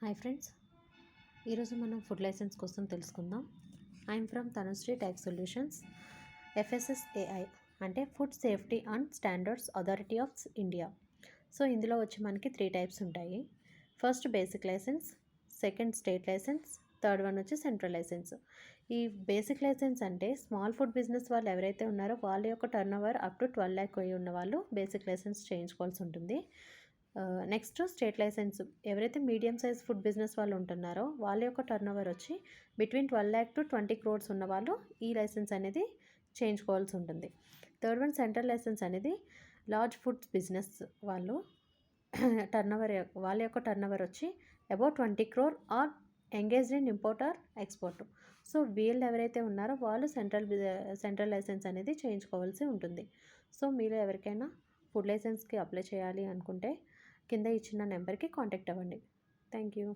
Hi friends, ఈరోజు మనం food licence కోసం తెలుసుకుందాం. I'm from Tanushree tax solutions. FSSAI అంటే food safety and standards authority of India. So ఇందులో వచ్చి మనకి 3 టైప్స్ ఉంటాయి. First basic licence, second state licence, third one వచ్చి సెంట్రల్ లైసెన్స్. ఈ బేసిక్ లైసెన్స్ అంటే స్మాల్ ఫుడ్ బిజినెస్ వాళ్ళు ఎవరైతే ఉన్నారో వాళ్ళ యొక్క turnover up to 12 lakh ఉన్న వాళ్ళు బేసిక్ లైసెన్స్ చేయించుకోవాల్సి ఉంటుంది. నెక్స్ట్ స్టేట్ లైసెన్స్, ఎవరైతే మీడియం సైజ్ ఫుడ్ బిజినెస్ వాళ్ళు ఉంటున్నారో వాళ్ళ యొక్క టర్న్ ఓవర్ వచ్చి బిట్వీన్ 12 lakh to 20 crores ఉన్న వాళ్ళు ఈ లైసెన్స్ అనేది చేయించుకోవాల్సి ఉంటుంది. థర్డ్ వన్ సెంట్రల్ లైసెన్స్ అనేది లార్జ్ ఫుడ్ బిజినెస్ వాళ్ళు వాళ్ళ యొక్క టర్న్ ఓవర్ వచ్చి about 20 crore or engaged in import or export. So వీళ్ళు ఎవరైతే ఉన్నారో వాళ్ళు సెంట్రల్ లైసెన్స్ అనేది చేయించుకోవాల్సి ఉంటుంది. సో మీరు ఎవరికైనా ఫుడ్ లైసెన్స్కి అప్లై చేయాలి అనుకుంటే కింద ఇచ్చిన నెంబర్కి కాంటాక్ట్ అవ్వండి. Thank you.